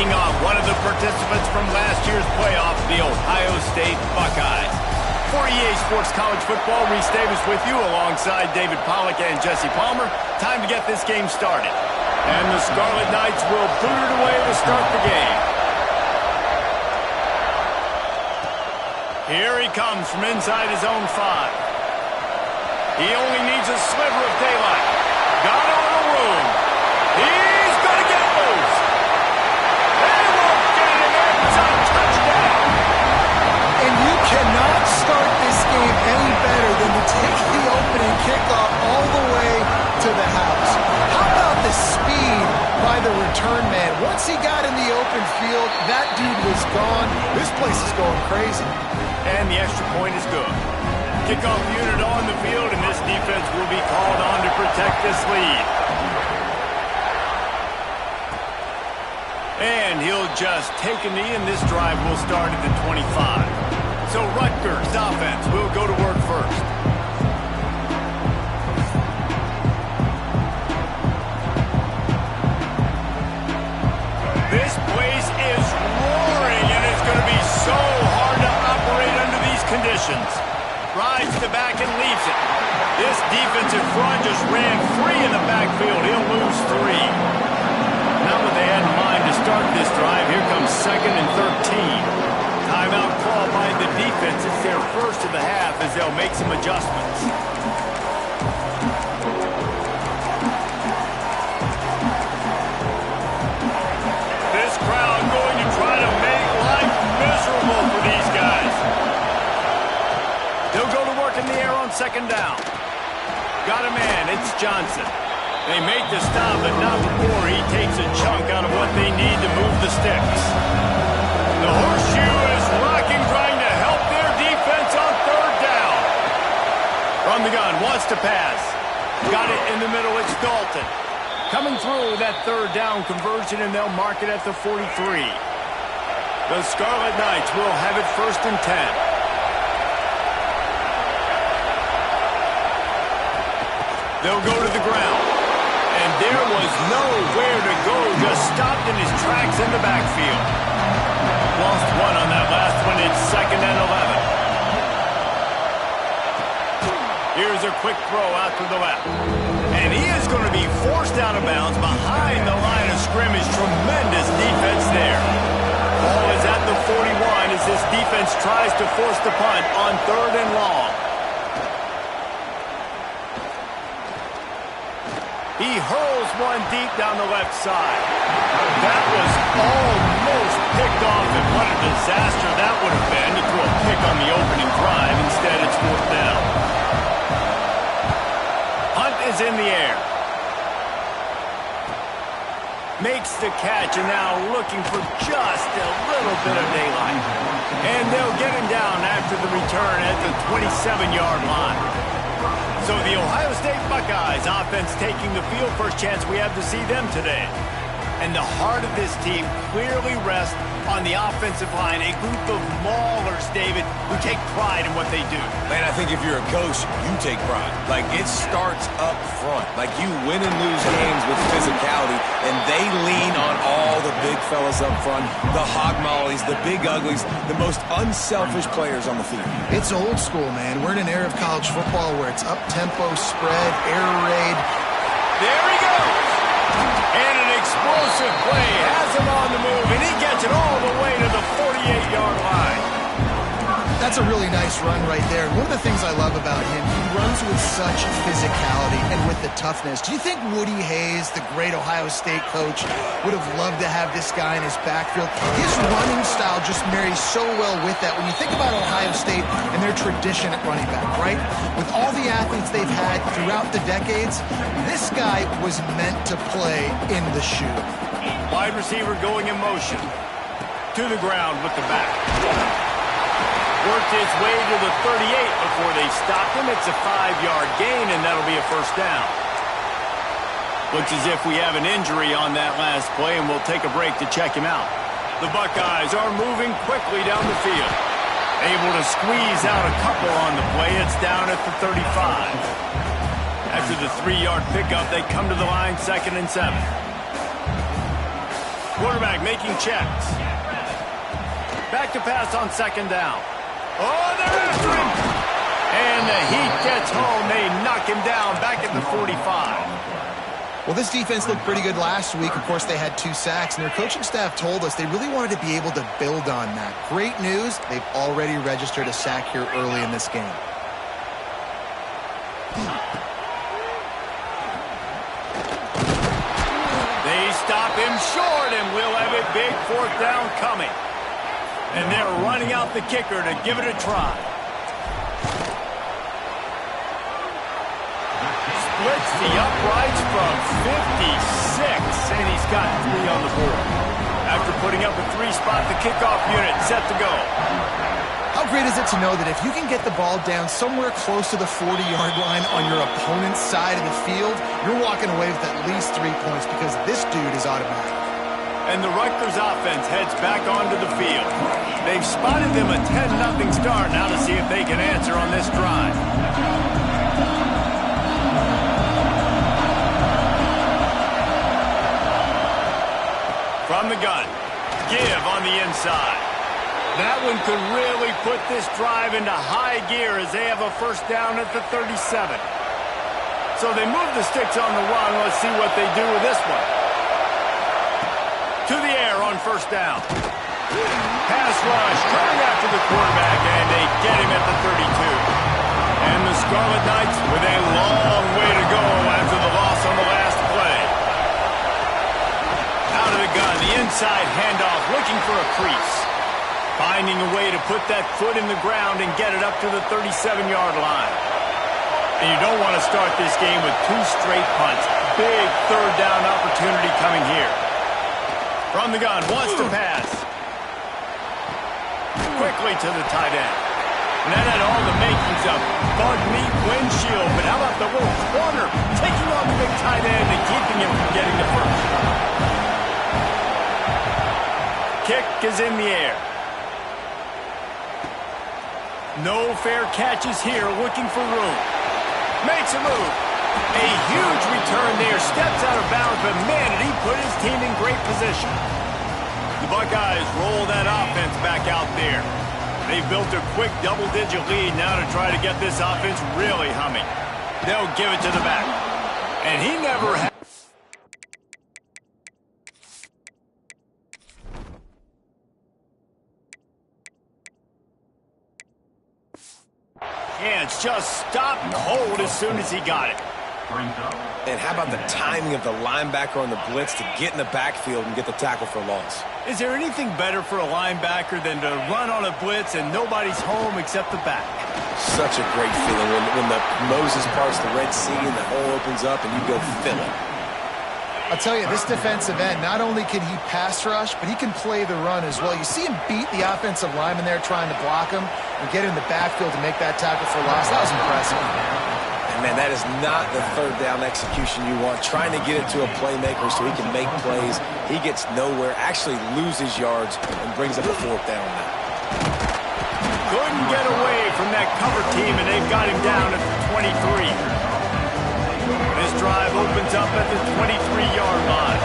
taking on one of the participants from last year's playoff, the Ohio State Buckeyes. For EA Sports College Football, Reese Davis with you alongside David Pollack and Jesse Palmer. Time to get this game started. And the Scarlet Knights will boot it away to start the game. Here he comes from inside his own 5. He only needs a sliver of daylight. Got it on the room. He's going to get loose. They won't get it. It's a touchdown. And you cannot start this game any better than to take the opening kickoff all the way to the house. How about the speed by the return man? Once he got in the open field, that dude was gone. This place is going crazy. And the extra point is good. Kickoff unit on the field, and this defense will be called on to protect this lead. And he'll just take a knee, and this drive will start at the 25. So Rutgers offense will go to work first. This place is roaring, and it's going to be so hard to operate under these conditions. Rides the back and leaves it. This defensive front just ran free in the backfield. He'll lose 3. Not what they had in mind to start this drive. Here comes 2nd and 13. Timeout call by the defense. It's their first of the half as they'll make some adjustments. This crowd going to try to make life miserable for these guys. They'll go to work in the air on 2nd down. Got a man. It's Johnson. They make the stop, but not before he takes a chunk out of what they need to move the sticks. The horseshoe is rocking, trying to help their defense on 3rd down. From the gun, wants to pass. Got it in the middle, it's Dalton. Coming through that 3rd down conversion, and they'll mark it at the 43. The Scarlet Knights will have it 1st and 10. They'll go to the ground. And there was nowhere to go, just stopped in his tracks in the backfield. Lost 1 on that last one. It's 2nd and 11. Here's a quick throw out to the left. And he is going to be forced out of bounds behind the line of scrimmage. Tremendous defense there. Ball is at the 41 as this defense tries to force the punt on 3rd and long. He hurls one deep down the left side. That was almost picked off, and what a disaster that would have been to throw a pick on the opening drive. Instead, it's 4th down. Hunt is in the air. Makes the catch, and now looking for just a little bit of daylight. And they'll get him down after the return at the 27-yard line. So the Ohio State Buckeyes offense taking the field. First chance we have to see them today. And the heart of this team clearly rests on the offensive line. A group of maulers, David, who take pride in what they do. Man, I think if you're a coach, you take pride. Like, it starts up front. Like, you win and lose games with physicality, and they lean on all the big fellas up front, the hog mollies, the big uglies, the most unselfish players on the field. It's old school, man. We're in an era of college football where it's up-tempo, spread, air raid. There he goes. And an explosive play has him on the move, and he gets it all the way to the 48-yard line. That's a really nice run right there. One of the things I love about him, he runs with such physicality and with the toughness. Do you think Woody Hayes, the great Ohio State coach, would have loved to have this guy in his backfield? His running style just marries so well with that. When you think about Ohio State and their tradition at running back, right? With all the athletes they've had throughout the decades, this guy was meant to play in the shoe. Wide receiver going in motion. To the ground with the back. Worked his way to the 38 before they stopped him. It's a 5-yard gain, and that'll be a 1st down. Looks as if we have an injury on that last play, and we'll take a break to check him out. The Buckeyes are moving quickly down the field. Able to squeeze out a couple on the play. It's down at the 35. After the 3-yard pickup, they come to the line 2nd and 7. Quarterback making checks. Back to pass on second down. Oh, they're after him. And the heat gets home. They knock him down back at the 45. Well, this defense looked pretty good last week. Of course, they had 2 sacks, and their coaching staff told us they really wanted to be able to build on that. Great news, they've already registered a sack here early in this game. They stop him short, and we'll have a big 4th down coming. And they're running out the kicker to give it a try. Splits the uprights from 56, and he's got 3 on the board. After putting up a 3-spot, the kickoff unit set to go. How great is it to know that if you can get the ball down somewhere close to the 40-yard line on your opponent's side of the field, you're walking away with at least 3 points because this dude is automatic. And the Rutgers offense heads back onto the field. They've spotted them a 10-0 start. Now to see if they can answer on this drive. From the gun, give on the inside. That one could really put this drive into high gear as they have a 1st down at the 37. So they move the sticks on the run. Let's see what they do with this one. To the air on 1st down. Pass rush, coming after the quarterback, and they get him at the 32. And the Scarlet Knights with a long way to go after the loss on the last play. Out of the gun, the inside handoff, looking for a crease. Finding a way to put that foot in the ground and get it up to the 37-yard line. And you don't want to start this game with 2 straight punts. Big 3rd down opportunity coming here. From the gun, wants to pass. Quickly to the tight end. And that had all the makings of bug meat windshield. But how about the little corner taking on the big tight end and keeping him from getting the first? Kick is in the air. No fair catches here, looking for room. Makes a move. A huge return there, steps out of bounds, but man, did he put his team in great position. The Buckeyes roll that offense back out there. They've built a quick double-digit lead now to try to get this offense really humming. They'll give it to the back. And he never had... And it's just stopped cold as soon as he got it. And how about the timing of the linebacker on the blitz to get in the backfield and get the tackle for loss? Is there anything better for a linebacker than to run on a blitz and nobody's home except the back? Such a great feeling when the Moses parts the Red Sea and the hole opens up and you go fill it. I'll tell you, this defensive end, not only can he pass rush, but he can play the run as well. You see him beat the offensive lineman there trying to block him and get in the backfield to make that tackle for loss. That was impressive. And man, that is not the 3rd down execution you want. Trying to get it to a playmaker so he can make plays. He gets nowhere, actually loses yards, and brings up a 4th down now. Couldn't get away from that cover team, and they've got him down at the 23. This drive opens up at the 23-yard line.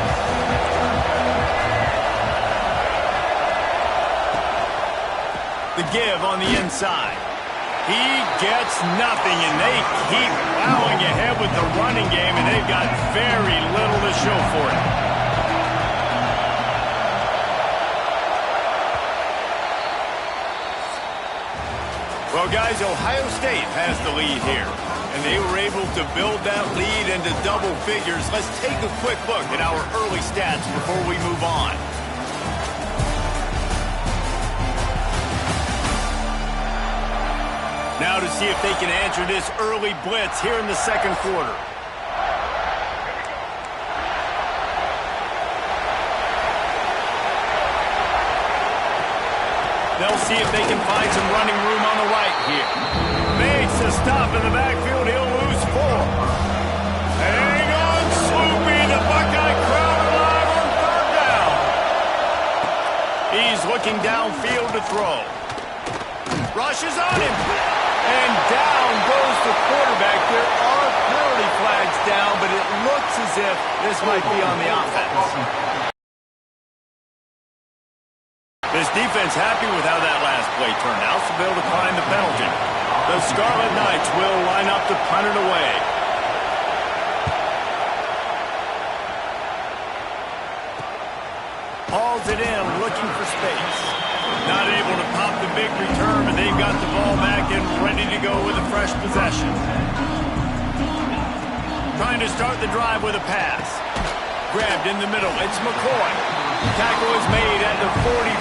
The give on the inside. He gets nothing, and they keep plowing ahead with the running game, and they've got very little to show for it. Well, guys, Ohio State has the lead here, and they were able to build that lead into double figures. Let's take a quick look at our early stats before we move on. Now to see if they can answer this early blitz here in the 2nd quarter. They'll see if they can find some running room on the right here. Makes a stop in the backfield. He'll lose 4. Hang on, Sloopy. The Buckeye crowd alive on 3rd down. He's looking downfield to throw. Rushes on him. And down goes the quarterback. There are penalty flags down, but it looks as if this might be on the offense. This defense happy with how that last play turned out, so they'll decline the penalty. The Scarlet Knights will line up to punt it away. Hauls it in, looking for space. Not able to pop the big return, but they've got the ball back and ready to go with a fresh possession. Trying to start the drive with a pass. Grabbed in the middle. It's McCoy. Tackle is made at the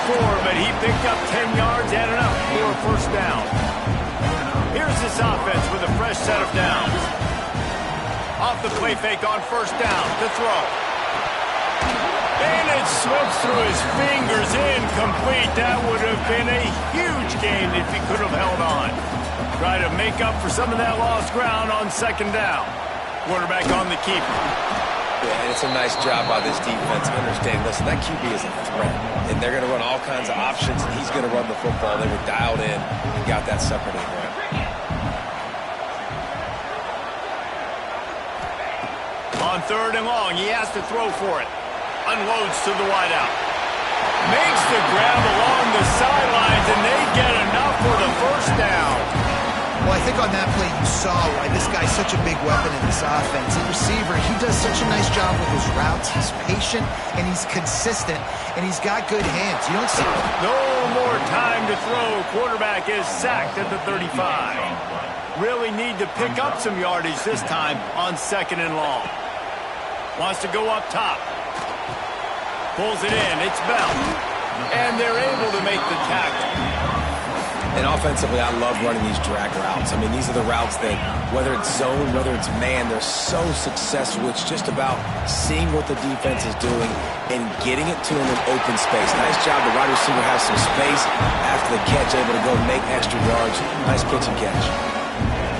44, but he picked up 10 yards and enough for a first down. Here's this offense with a fresh set of downs. Off the play fake on first down to throw. And it slips through his fingers, incomplete. That would have been a huge gain if he could have held on. Try to make up for some of that lost ground on second down. Quarterback on the keeper. Yeah, and it's a nice job by this defense. Understand, listen, that QB is a threat. And they're going to run all kinds of options, and he's going to run the football. They were dialed in and got that sucker to the ground. On third and long, he has to throw for it. Unloads to the wideout. Makes the grab along the sidelines, and they get enough for the first down. Well, I think on that play you saw why this guy's such a big weapon in this offense. At receiver, he does such a nice job with his routes. He's patient, and he's consistent, and he's got good hands. You don't see... No more time to throw. Quarterback is sacked at the 35. Really need to pick up some yardage this time on second and long. Wants to go up top. Pulls it in. It's Bell. And they're able to make the tackle. And offensively, I love running these drag routes. I mean, these are the routes that, whether it's zone, whether it's man, they're so successful. It's just about seeing what the defense is doing and getting it to him in open space. Nice job. The wide receiver has some space after the catch, able to go make extra yards. Nice pitch and catch.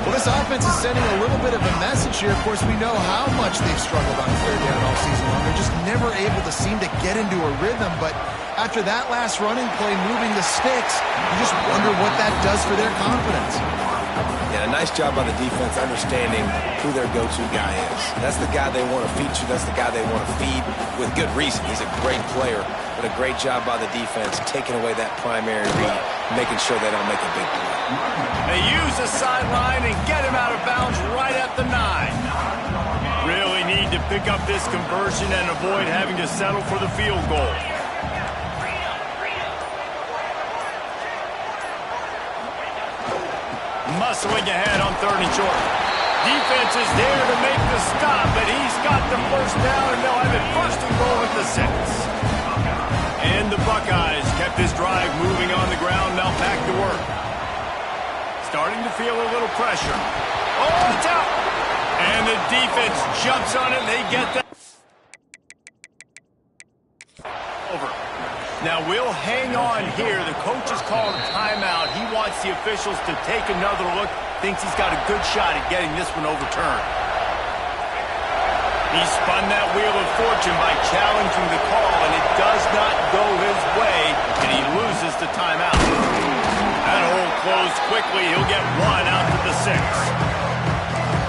Well, this offense is sending a little bit of a message here. Of course, we know how much they've struggled on third down all season long. They're just never able to seem to get into a rhythm, but after that last running play, moving the sticks, you just wonder what that does for their confidence. Yeah, a nice job by the defense understanding who their go-to guy is. That's the guy they want to feature. That's the guy they want to feed with good reason. He's a great player, but a great job by the defense taking away that primary read, making sure they don't make a big play. They use the sideline and get him out of bounds right at the 9. Really need to pick up this conversion and avoid having to settle for the field goal. Muscling ahead on third and short. Defense is there to make the stop, but he's got the first down, and they'll have it first and goal at the 6. And the Buckeyes kept this drive moving on the ground, now back to work. Starting to feel a little pressure. Oh, it's out! And the defense jumps on it, and they get that. Over. Now we'll hang on here. The coach has called a timeout. He wants the officials to take another look. Thinks he's got a good shot at getting this one overturned. He spun that wheel of fortune by challenging the call, and it does not go his way, and he loses the timeout. That hole closed quickly. He'll get one out to the 6.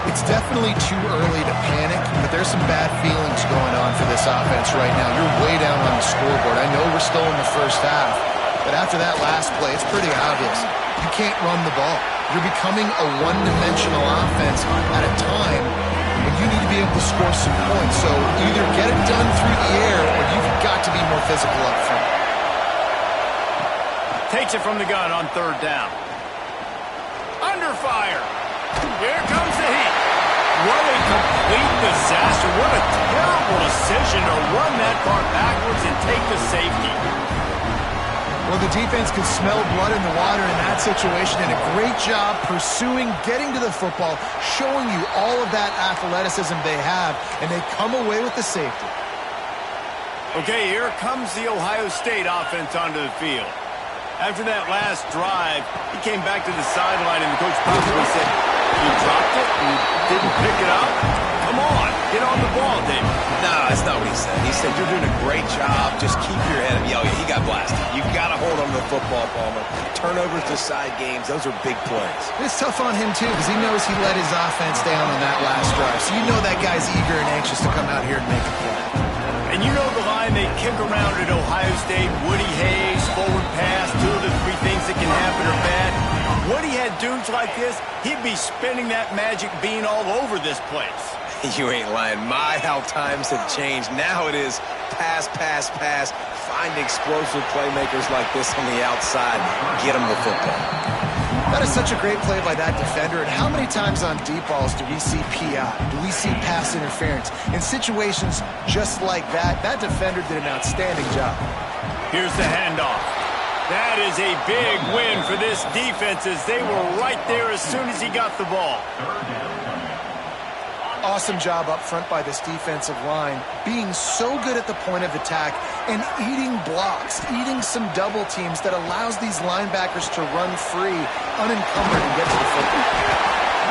It's definitely too early to panic, but there's some bad feelings going on for this offense right now. You're way down on the scoreboard. I know we're still in the first half, but after that last play, it's pretty obvious. You can't run the ball. You're becoming a one-dimensional offense at a time when you need to be able to score some points. So either get it done through the air or you've got to be more physical up front. Takes it from the gun on third down. Under fire. Here comes the heat. What a complete disaster. What a terrible decision to run that far backwards and take the safety. Well, the defense could smell blood in the water in that situation, and a great job pursuing, getting to the football, showing you all of that athleticism they have, and they come away with the safety. Okay, here comes the Ohio State offense onto the field. After that last drive, he came back to the sideline, and the coach probably said, "You dropped it? You didn't pick it up? Come on, get on the ball, David." No, that's not what he said. He said, "You're doing a great job. Just keep your head up." Oh, yeah, he got blasted. You've got to hold on to the football, Palmer. Turnovers decide games. Those are big plays. It's tough on him, too, because he knows he let his offense down on that last drive. So you know that guy's eager and anxious to come out here and make a play. And you know the line they kick around at Ohio State. Woody Hayes, forward pass, 2 of the 3 things that can happen are bad. Woody had dudes like this, he'd be spinning that magic bean all over this place. You ain't lying. My, how times have changed. Now it is pass, pass, pass. Find explosive playmakers like this on the outside. Get them the football. That is such a great play by that defender. And how many times on deep balls do we see PI? Do we see pass interference? In situations just like that, that defender did an outstanding job. Here's the handoff. That is a big win for this defense as they were right there as soon as he got the ball. Awesome job up front by this defensive line, being so good at the point of attack and eating blocks, eating some double teams that allows these linebackers to run free, unencumbered, and get to the football.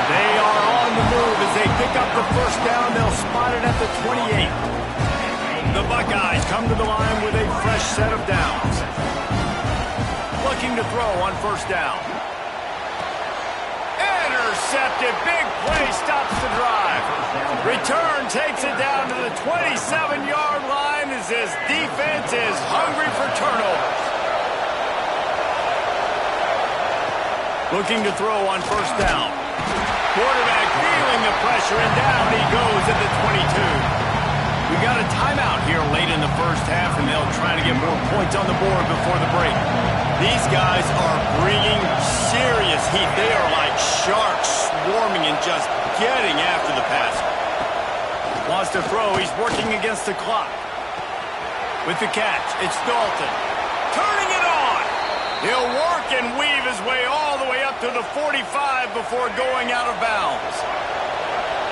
They are on the move as they pick up the first down. They'll spot it at the 28. The Buckeyes come to the line with a fresh set of downs. Looking to throw on first down. Intercepted. Big play stops the drive. Return takes it down to the 27-yard line as this defense is hungry for turnovers. Looking to throw on first down. Quarterback feeling the pressure, and down he goes at the 22. We got a timeout here late in the first half, and they'll try to get more points on the board before the break. These guys are bringing serious heat. They are like sharks swarming and just getting after the passer. Wants to throw. He's working against the clock. With the catch, it's Dalton. Turning it on. He'll work and weave his way all the way up to the 45 before going out of bounds.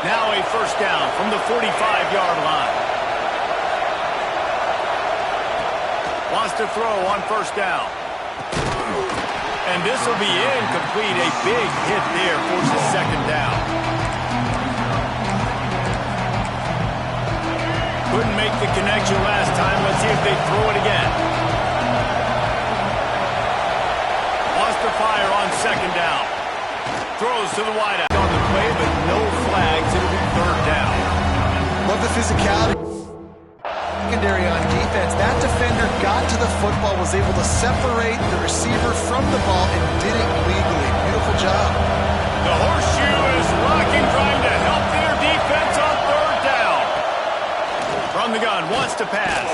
Now a first down from the 45-yard line. Wants to throw on first down. And this will be incomplete. A big hit there forces second down. Couldn't make the connection last time. Let's see if they throw it again. Wants to fire on second down. Throws to the wideout on the play, but no flags. It'll be third down. Love the physicality. Secondary on defense. That defender got to the football, was able to separate the receiver from the ball, and did it legally. Beautiful job. The horseshoe is rocking, trying to help their defense on third down. From the gun, wants to pass.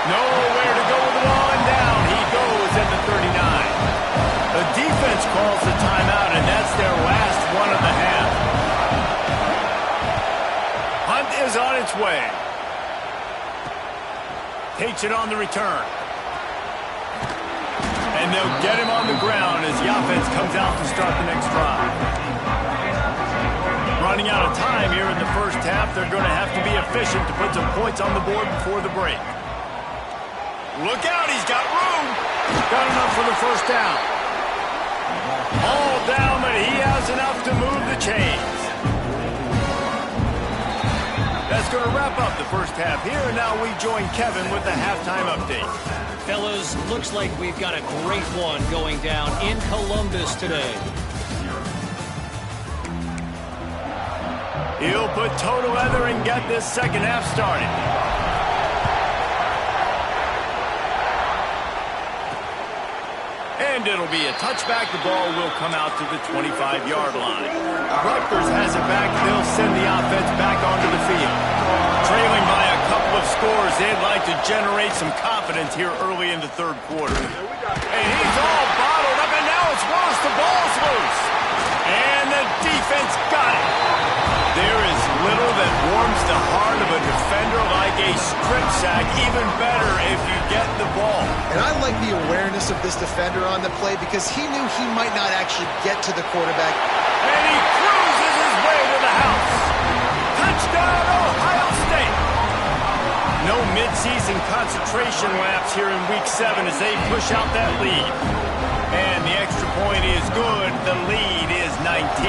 Nowhere to go with the ball, and down he goes at the 39. The defense calls the timeout, and that's their last one of the half. Hunt is on its way. Takes it on the return. And they'll get him on the ground as the offense comes out to start the next drive. Running out of time here in the first half. They're going to have to be efficient to put some points on the board before the break. Look out, he's got room. Got enough for the first down. All down, but he has enough to move the chains. That's going to wrap up the first half here, and now we join Kevin with the halftime update. Fellas, looks like we've got a great one going down in Columbus today. He'll put toe to leather and get this second half started. And it'll be a touchback. The ball will come out to the 25-yard line. Rutgers has it back. They'll send the offense back onto the field. Trailing by a couple of scores, they'd like to generate some confidence here early in the third quarter. And he's all bottled up, and now it's worse. The ball's loose. And the defense got it. There is little that warms the heart of a defender like a strip sack. Even better if you get the ball. And I like the awareness of this defender on the play because he knew he might not actually get to the quarterback. And he cruises his way to the house. Touchdown, Ohio State. No midseason concentration laps here in Week 7 as they push out that lead. And the extra point is good. The lead is 19.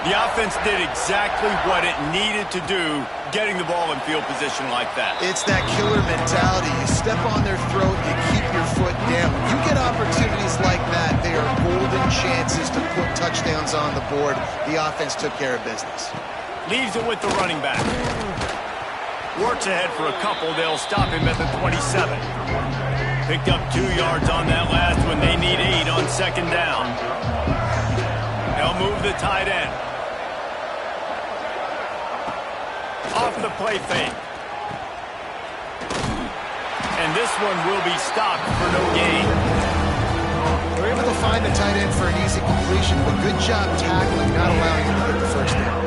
The offense did exactly what it needed to do, getting the ball in field position like that. It's that killer mentality. You step on their throat, you keep your foot down. When you get opportunities like that, they are golden chances to put touchdowns on the board. The offense took care of business. Leaves it with the running back. Works ahead for a couple. They'll stop him at the 27. Picked up 2 yards on that last one. They need 8 on second down. They'll move the tight end. Off the play fake. And this one will be stopped for no gain. They're able to find the tight end for an easy completion, but good job tackling, not allowing him to get the first down.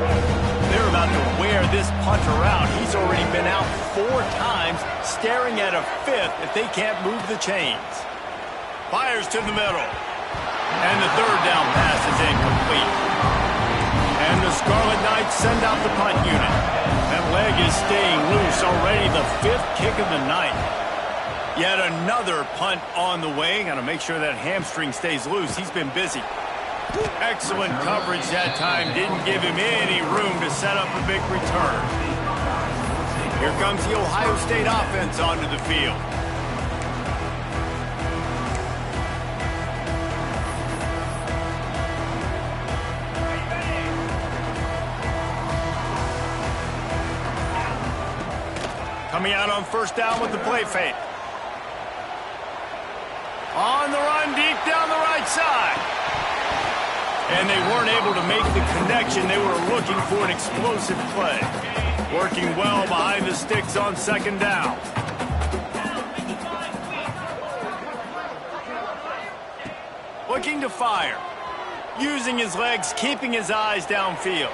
They're about to wear this punter out. He's already been out 4 times, staring at a 5th if they can't move the chains. Fires to the middle. And the third down pass is incomplete. And the Scarlet Knights send out the punt unit. That leg is staying loose already, the 5th kick of the night. Yet another punt on the way. Got to make sure that hamstring stays loose. He's been busy. Excellent coverage that time. Didn't give him any room to set up a big return. Here comes the Ohio State offense onto the field. Coming out on first down with the play fake. On the run, deep down the right side. And they weren't able to make the connection. They were looking for an explosive play. Working well behind the sticks on second down. Looking to fire. Using his legs, keeping his eyes downfield.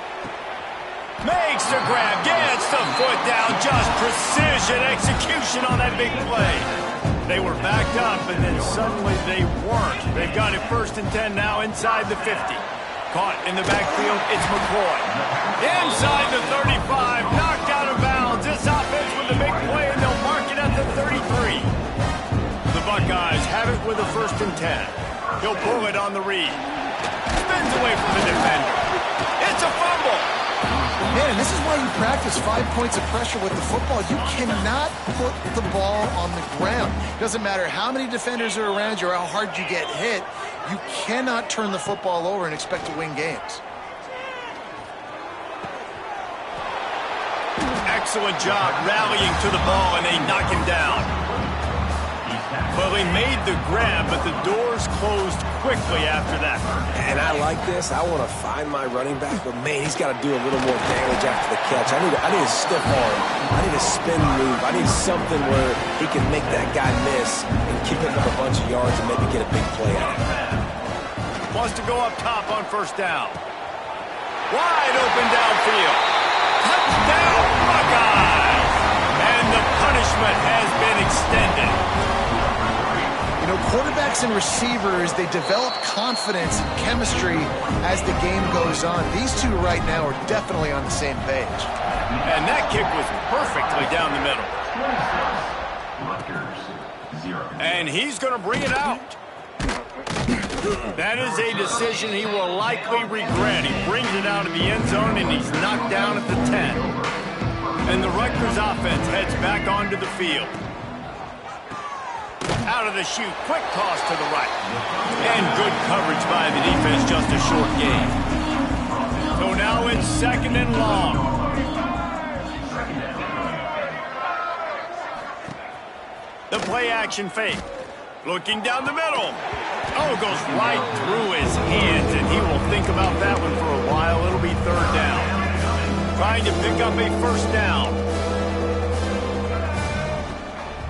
Makes the grab, gets the foot down. Just precision execution on that big play. They were backed up, and then suddenly they weren't. They've got it 1st and 10 now inside the 50. Caught in the backfield, it's McCoy. Inside the 35, knocked out of bounds. This offense with a big play, and they'll mark it at the 33. The Buckeyes have it with a 1st and 10. He'll pull it on the read. Spins away from the defender. It's a fumble. Man, and this is why you practice 5 points of pressure with the football. You cannot put the ball on the ground. Doesn't matter how many defenders are around you or how hard you get hit. You cannot turn the football over and expect to win games. Excellent job rallying to the ball, and they knock him down. Well, he made the grab, but the doors closed quickly after that. And I like this. I want to find my running back, but man, he's got to do a little more damage after the catch. I need a stiff arm. I need a spin move. I need something where he can make that guy miss and keep it up a bunch of yards and maybe get a big play out of it. Wants to go up top on first down. Wide open downfield. Touchdown, Buckeyes! And the punishment has been extended. You know, quarterbacks and receivers, they develop confidence and chemistry as the game goes on. These two right now are definitely on the same page. And that kick was perfectly down the middle. And he's going to bring it out. That is a decision he will likely regret. He brings it out of the end zone, and he's knocked down at the 10. And the Rutgers offense heads back onto the field. Out of the chute, quick toss to the right. And good coverage by the defense, just a short gain. So now it's 2nd and long. The play action fake. Looking down the middle. Oh, goes right through his hands, and he will think about that one for a while. It'll be 3rd down. Trying to pick up a 1st down.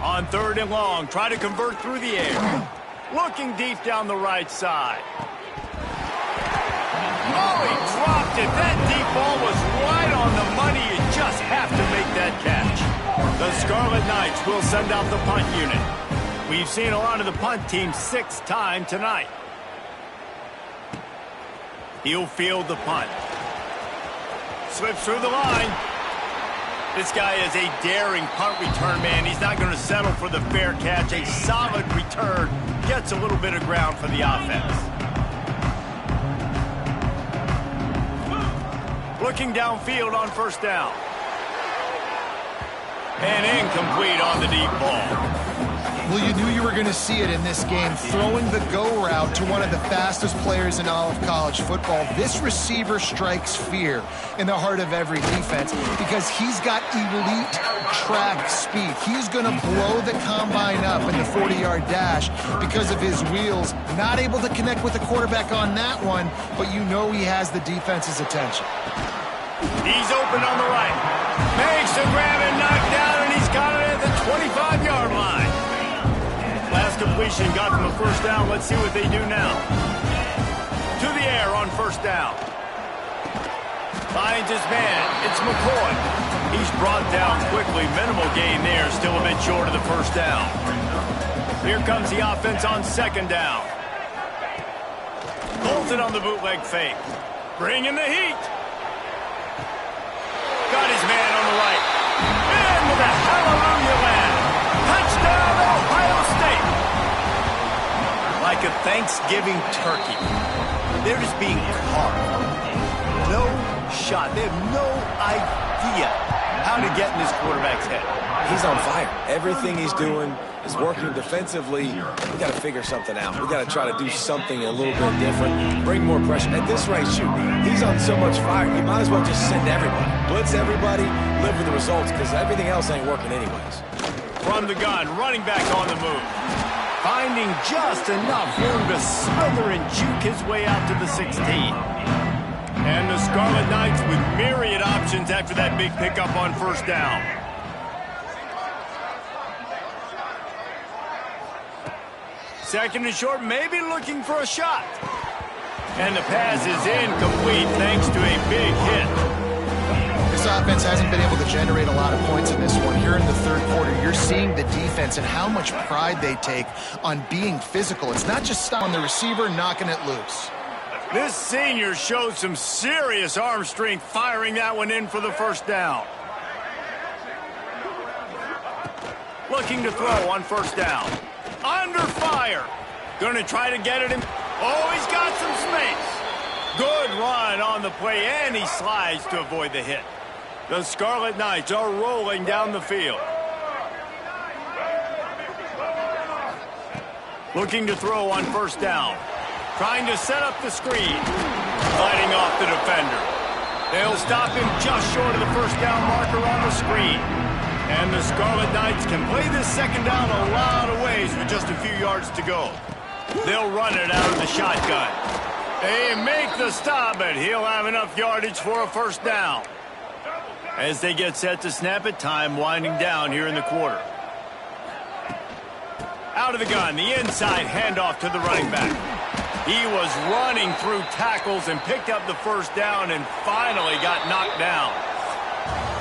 On 3rd and long, try to convert through the air. Looking deep down the right side. Oh, he dropped it. That deep ball was right on the money. You just have to make that catch. The Scarlet Knights will send out the punt unit. We've seen a lot of the punt team 6 times tonight. He'll field the punt. Slips through the line. This guy is a daring punt return man. He's not going to settle for the fair catch. A solid return. Gets a little bit of ground for the offense. Looking downfield on 1st down. And incomplete on the deep ball. Well, you knew you were going to see it in this game. Throwing the go route to one of the fastest players in all of college football. This receiver strikes fear in the heart of every defense because he's got elite track speed. He's going to blow the combine up in the 40-yard dash because of his wheels. Not able to connect with the quarterback on that one, but you know he has the defense's attention. He's open on the right. Makes the grab and knock down, and he's got it at the 25-yard line. Last completion got them a first down. Let's see what they do now. To the air on first down. Finds his man. It's McCoy. He's brought down quickly. Minimal gain there. Still a bit short of the first down. Here comes the offense on second down. Bolton on the bootleg fake. Bringing the heat. Got his man on the right. And with a hallelujah land. Touchdown, Ohio State. Like a Thanksgiving turkey. They're just being carved. No shot. They have no idea how to get in this quarterback's head. He's on fire. Everything he's doing is working defensively. We got to figure something out. We got to try to do something a little bit different. Bring more pressure. At this rate, shoot, he's on so much fire, you might as well just send everybody. Blitz everybody, live with the results, because everything else ain't working anyways. From the gun, running back on the move. Finding just enough room to smother and juke his way out to the 16. And the Scarlet Knights with myriad options after that big pickup on first down. Second and short, maybe looking for a shot. And the pass is incomplete thanks to a big hit. This offense hasn't been able to generate a lot of points in this one. Here in the third quarter, you're seeing the defense and how much pride they take on being physical. It's not just stopping the receiver, knocking it loose. This senior showed some serious arm strength firing that one in for the first down. Looking to throw on first down. Under fire. Going to try to get it in. Oh, he's got some space. Good run on the play, and he slides to avoid the hit. The Scarlet Knights are rolling down the field. Looking to throw on first down. Trying to set up the screen. Fighting off the defender. They'll stop him just short of the first down marker on the screen. And the Scarlet Knights can play this second down a lot of ways with just a few yards to go. They'll run it out of the shotgun. They make the stop, but he'll have enough yardage for a first down. As they get set to snap it, time winding down here in the quarter. Out of the gun, the inside handoff to the running back. He was running through tackles and picked up the first down and finally got knocked down.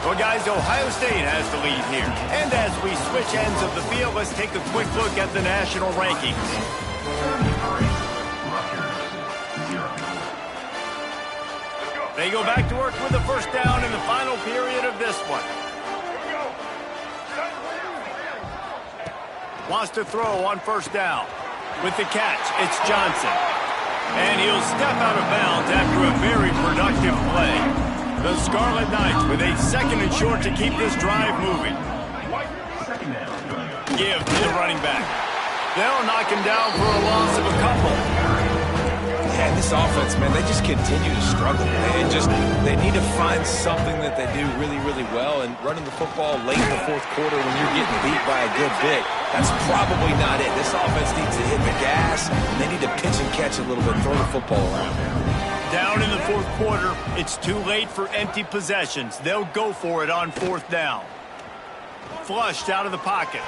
Well, guys, Ohio State has the lead here. And as we switch ends of the field, let's take a quick look at the national rankings. They go back to work with the first down in the final period of this one. Wants to throw on first down. With the catch, it's Johnson. And he'll step out of bounds after a very productive play. The Scarlet Knights with a second and short to keep this drive moving. Give to the running back. They'll knock him down for a loss of a couple. Yeah, this offense, man, they just continue to struggle. They need to find something that they do really, really well. And running the football late in the fourth quarter when you're getting beat by a good bit, that's probably not it. This offense needs to hit the gas. And they need to pitch and catch a little bit, throw the football around. Down in the fourth quarter, it's too late for empty possessions. They'll go for it on fourth down. Flushed out of the pocket.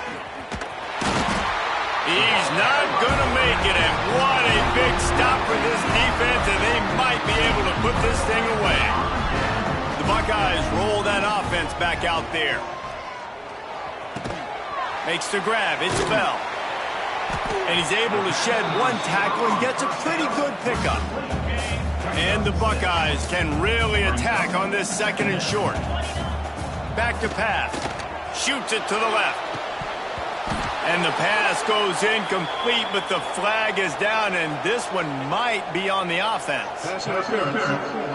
He's not going to make it, and what a big stop for this defense, and they might be able to put this thing away. The Buckeyes roll that offense back out there. Makes the grab, it's Bell. And he's able to shed one tackle and gets a pretty good pickup. And the Buckeyes can really attack on this second and short. Back to pass. Shoots it to the left. And the pass goes incomplete, but the flag is down, and this one might be on the offense. Pass interference.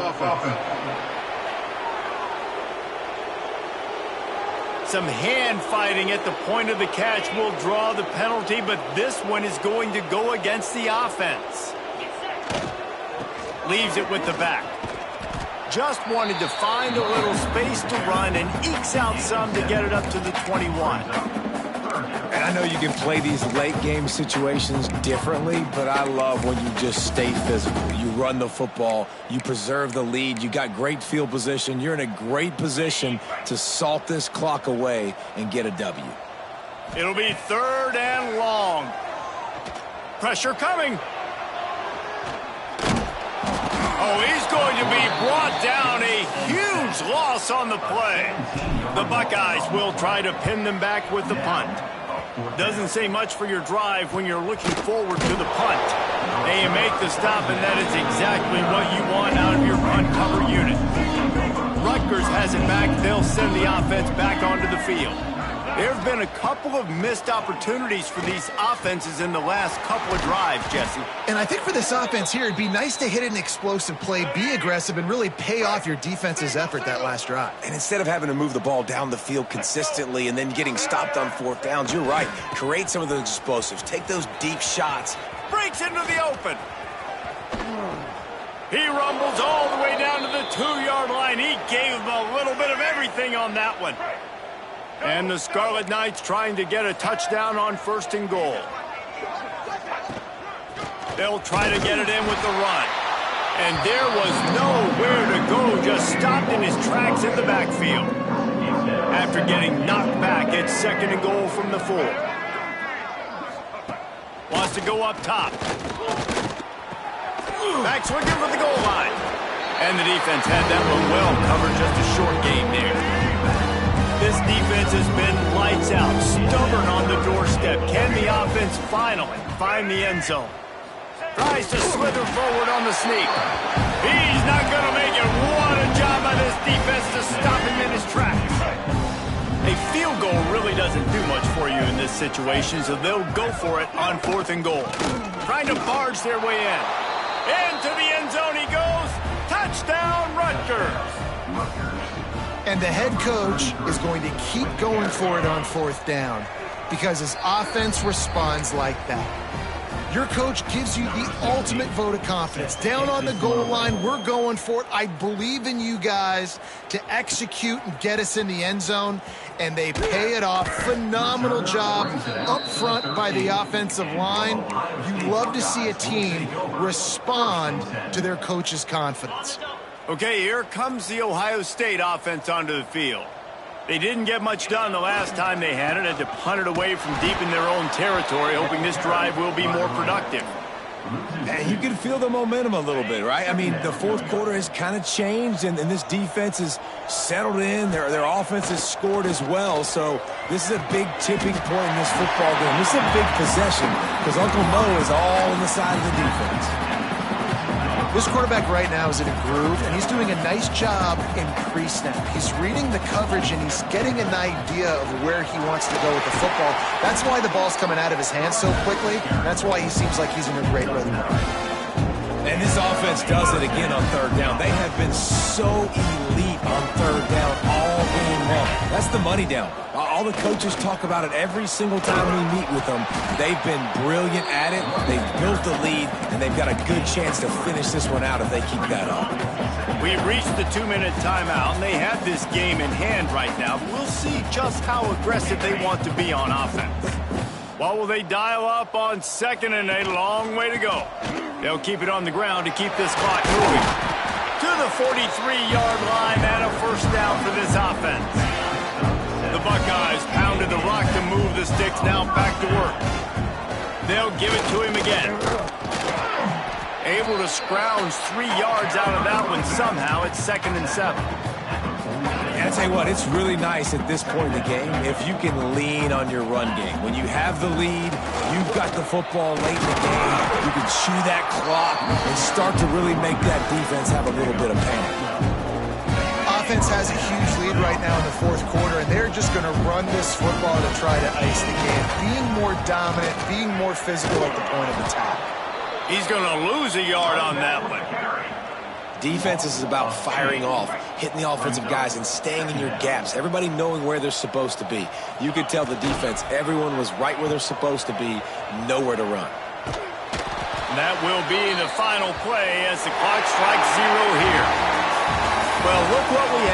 Offense. Some hand fighting at the point of the catch will draw the penalty, but this one is going to go against the offense. Leaves it with the back. Just wanted to find a little space to run and ekes out some to get it up to the 21. And I know you can play these late game situations differently, but I love when you just stay physical. You run the football, you preserve the lead, you got great field position, you're in a great position to salt this clock away and get a W. It'll be 3rd and long. Pressure coming. Oh, he's going to be brought down. A huge loss on the play. The Buckeyes will try to pin them back with the punt. Doesn't say much for your drive when you're looking forward to the punt. They make the stop, and that is exactly what you want out of your punt cover unit. Rutgers has it back. They'll send the offense back onto the field. There have been a couple of missed opportunities for these offenses in the last couple of drives, Jesse. And I think for this offense here, it'd be nice to hit an explosive play, be aggressive, and really pay off your defense's effort that last drive. And instead of having to move the ball down the field consistently and then getting stopped on 4th downs, you're right. Create some of those explosives. Take those deep shots. Breaks into the open. He rumbles all the way down to the 2-yard line. He gave him a little bit of everything on that one. And the Scarlet Knights trying to get a touchdown on 1st and goal. They'll try to get it in with the run. And there was nowhere to go, just stopped in his tracks in the backfield. After getting knocked back, it's 2nd and goal from the 4. Wants to go up top. Back swinging for the goal line. And the defense had that one well covered, just a short game there. This defense has been lights out, stubborn on the doorstep. Can the offense finally find the end zone? Tries to slither forward on the sneak. He's not going to make it. What a job by this defense to stop him in his tracks. A field goal really doesn't do much for you in this situation, so they'll go for it on 4th and goal. Trying to barge their way in. Into the end zone he goes. Touchdown, Rutgers. And the head coach is going to keep going for it on 4th down because his offense responds like that. Your coach gives you the ultimate vote of confidence. Down on the goal line, we're going for it. I believe in you guys to execute and get us in the end zone, and they pay it off. Phenomenal job up front by the offensive line. You love to see a team respond to their coach's confidence. Okay, here comes the Ohio State offense onto the field. They didn't get much done the last time they had it. Had to punt it away from deep in their own territory, hoping this drive will be more productive. And you can feel the momentum a little bit, right? I mean, the 4th quarter has kind of changed, and this defense is settled in. Their offense has scored as well. So this is a big tipping point in this football game. This is a big possession because Uncle Mo is all on the side of the defense. This quarterback right now is in a groove, and he's doing a nice job in pre-snap. He's reading the coverage, and he's getting an idea of where he wants to go with the football. That's why the ball's coming out of his hands so quickly. That's why he seems like he's in a great rhythm. And this offense does it again on 3rd down. They have been so elite on 3rd down all game long. That's the money down. All the coaches talk about it every single time we meet with them. They've been brilliant at it. They've built the lead, and they've got a good chance to finish this one out if they keep that up. We've reached the 2-minute timeout, and they have this game in hand right now. We'll see just how aggressive they want to be on offense. What will they dial up on 2nd and a long way to go? They'll keep it on the ground to keep this clock moving. To the 43-yard line and a 1st down for this offense. The Buckeyes pounded the rock to move the sticks, now back to work. They'll give it to him again. Able to scrounge 3 yards out of that one somehow. It's 2nd and 7. And I tell you what, it's really nice at this point in the game if you can lean on your run game. When you have the lead, you've got the football late in the game, you can chew that clock and start to really make that defense have a little bit of panic. Offense has a huge lead right now in the 4th quarter, and they're just going to run this football to try to ice the game. Being more dominant, being more physical at the point of attack. He's going to lose a yard on that one. Defense is about firing off, hitting the offensive guys, and staying in your gaps. Everybody knowing where they're supposed to be. You could tell the defense, everyone was right where they're supposed to be, nowhere to run. That will be the final play as the clock strikes 0 here. Well, look what we have.